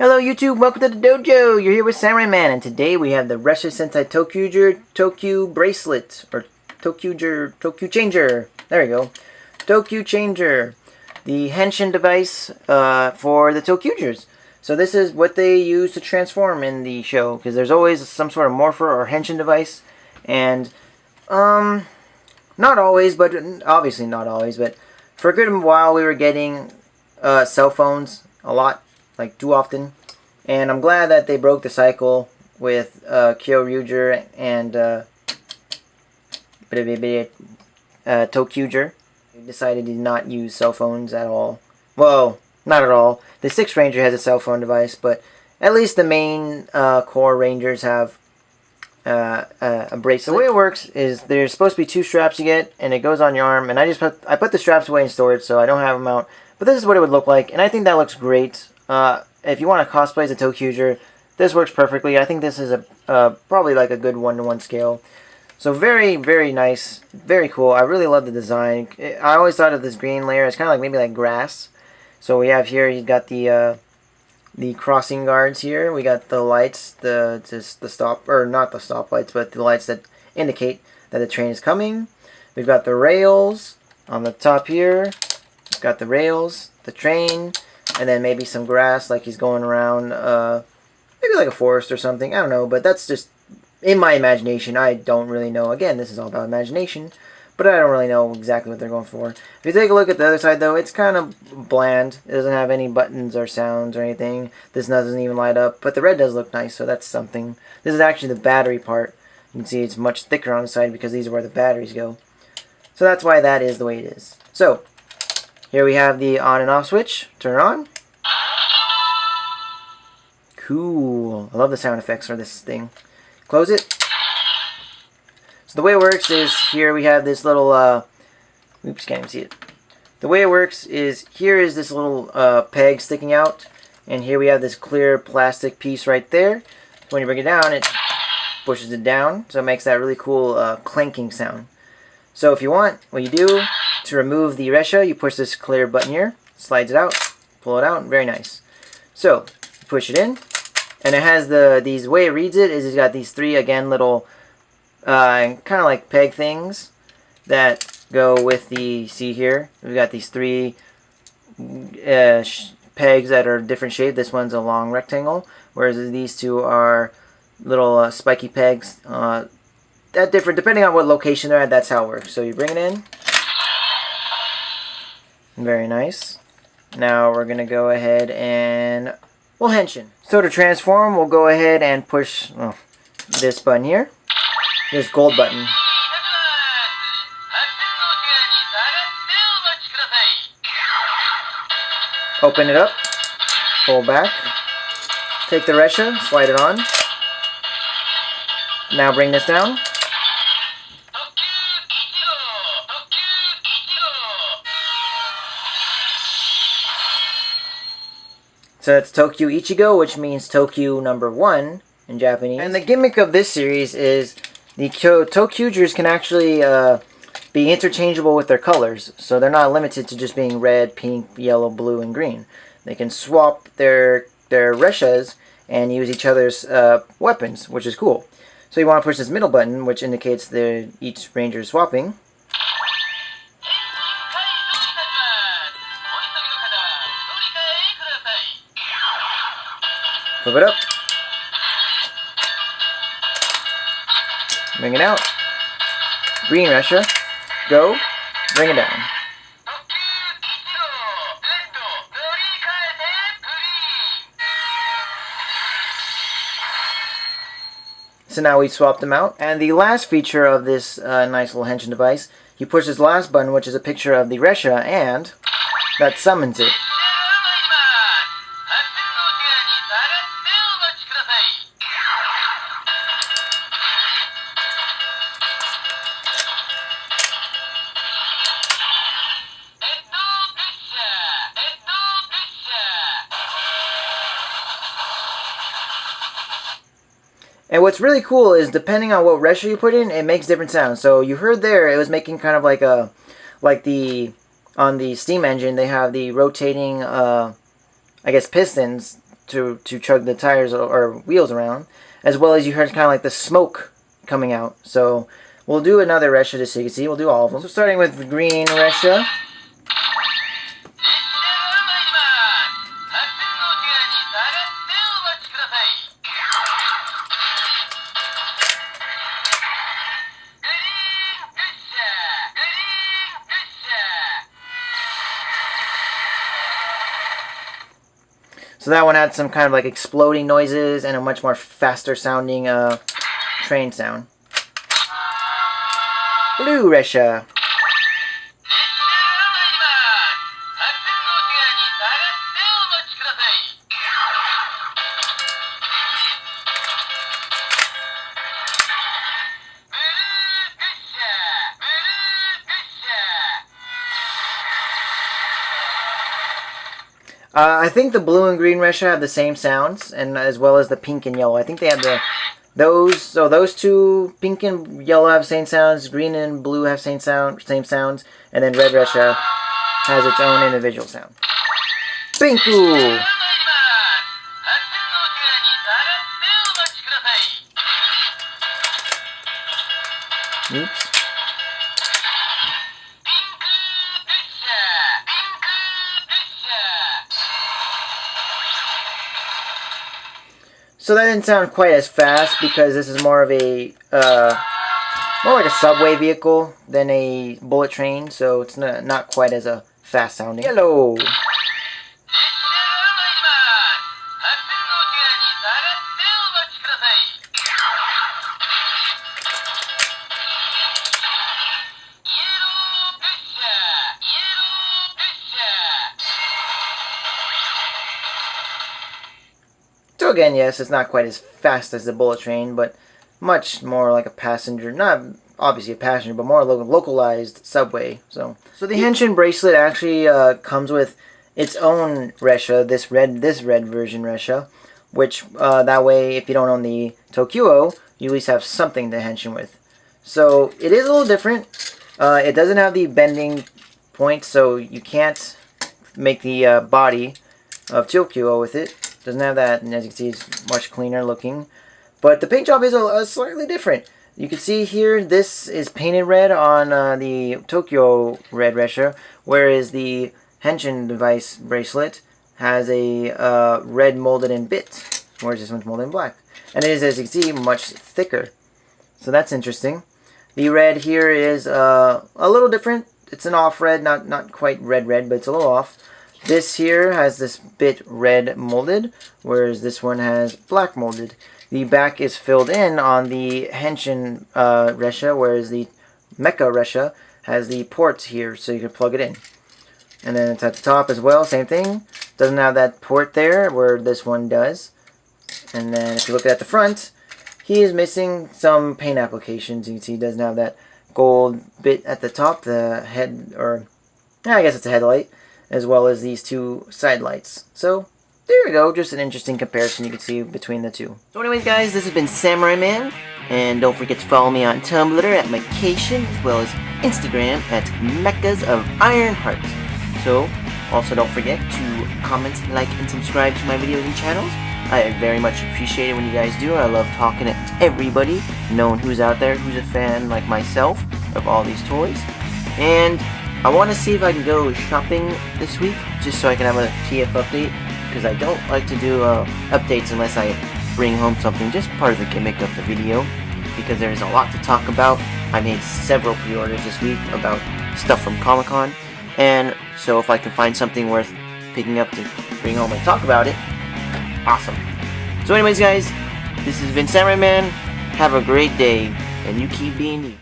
Hello YouTube, welcome to the dojo! You're here with Samurai Man, and today we have the Ressha Sentai ToQger ToQ bracelet, or ToQ changer. There we go. ToQ changer. The henshin device for the ToQgers. So this is what they use to transform in the show, because there's always some sort of morpher or henshin device, and not always, but obviously not always, but for a good while we were getting cell phones a lot, like too often, and I'm glad that they broke the cycle with ToQger and ToQger. They decided to not use cell phones at all. Well, not at all. The 6th Ranger has a cell phone device, but at least the main core Rangers have a bracelet. The way it works is there's supposed to be 2 straps you get, and it goes on your arm, and I put the straps away in storage, so I don't have them out. But this is what it would look like, and I think that looks great. If you want to cosplay as a ToQger, this works perfectly. I think this is probably like a good 1-to-1 scale. So very, very nice, very cool. I really love the design. I always thought of this green layer as kind of like maybe like grass. So we have here, he's got the crossing guards here. We got the lights, the stop, or not the stoplights, but the lights that indicate that the train is coming. We've got the rails on the top here. We've got the rails, the train, and then maybe some grass, like he's going around, maybe like a forest or something. I don't know, but that's just in my imagination. I don't really know. Again, this is all about imagination, but I don't really know exactly what they're going for. If you take a look at the other side, though, it's kind of bland. It doesn't have any buttons or sounds or anything. This doesn't even light up, but the red does look nice, so that's something. This is actually the battery part. You can see it's much thicker on the side because these are where the batteries go. So that's why that is the way it is. So here we have the on and off switch. Turn it on. Cool. I love the sound effects for this thing. Close it. So the way it works is here we have this little, oops, can't even see it. The way it works is here is this little peg sticking out, and here we have this clear plastic piece right there. So when you bring it down, it pushes it down, so it makes that really cool clanking sound. So if you want, what you do to remove the Ressha, you push this clear button here, slides it out, pull it out, very nice. So you push it in, and it has the way it reads it is it's got these 3 again little kind of like peg things that go with the, see here, we've got these 3 pegs that are different shape. This one's a long rectangle, whereas these 2 are little spiky pegs. That different depending on what location they're at. That's how it works. So you bring it in. Very nice. Now we're gonna go ahead and we'll henshin. So to transform, we'll go ahead and push this button here. This gold button. Open it up. Pull back. Take the Ressha, slide it on. Now bring this down. So it's ToQ Ichigo, which means ToQ number 1 in Japanese. And the gimmick of this series is the ToQgers can actually be interchangeable with their colors. So they're not limited to just being red, pink, yellow, blue, and green. They can swap their Reshas and use each other's weapons, which is cool. So you want to push this middle button, which indicates each Ranger is swapping. Flip it up. Bring it out. Green Ressha. Go. Bring it down. So now we swapped them out. And the last feature of this nice little henshin device, you push this last button, which is a picture of the Ressha, and that summons it. And what's really cool is depending on what Ressha you put in, it makes different sounds. So you heard there, it was making kind of like on the steam engine, they have the rotating, I guess, pistons to chug the tires or wheels around, as well as you heard kind of like the smoke coming out. So we'll do another Ressha just so you can see. We'll do all of them. So starting with the green Ressha. So that one had some kind of like exploding noises and a much more faster sounding train sound. Blue Ressha. I think the blue and green Ressha have the same sounds, and as well as the pink and yellow. I think they have those two, pink and yellow, have same sounds. Green and blue have same sounds, and then red Ressha has its own individual sound. Pinku. Oops. So that didn't sound quite as fast because this is more of a more like a subway vehicle than a bullet train, so it's not quite as a fast sounding. Yellow. So again, yes, it's not quite as fast as the bullet train, but much more like a passenger, not obviously a passenger, but more localized subway. So the henshin bracelet actually comes with its own Ressha, this red version Ressha, which that way, if you don't own the ToQo, you at least have something to henshin with. So it is a little different. It doesn't have the bending points, so you can't make the body of ToQo with it. Doesn't have that, and as you can see, it's much cleaner looking. But the paint job is slightly different. You can see here, this is painted red on the ToQo red Ressha, whereas the henshin device bracelet has a red molded in bit, whereas this one's molded in black. And it is, as you can see, much thicker. So that's interesting. The red here is a little different. It's an off red, not quite red, but it's a little off. This here has this bit red molded, whereas this one has black molded. The back is filled in on the henshin Ressha, whereas the mecha Ressha has the ports here, so you can plug it in. And then it's at the top as well, same thing. Doesn't have that port there, where this one does. And then if you look at the front, he is missing some paint applications. You can see he doesn't have that gold bit at the top, the head, or I guess it's a headlight, as well as these two side lights. So there we go, just an interesting comparison you can see between the two. So anyways guys, this has been Samurai Man, and don't forget to follow me on Tumblr at Mecation, as well as Instagram at Mechas of Iron Heart. So also don't forget to comment, like, and subscribe to my videos and channels. I very much appreciate it when you guys do. I love talking to everybody, knowing who's out there, who's a fan like myself of all these toys. And I want to see if I can go shopping this week, just so I can have a TF update, because I don't like to do updates unless I bring home something, just part of the gimmick of the video, because there's a lot to talk about. I made several pre-orders this week about stuff from Comic-Con, and so if I can find something worth picking up to bring home and talk about it, awesome. So anyways guys, this has been Samurai Man. Have a great day, and you keep being you.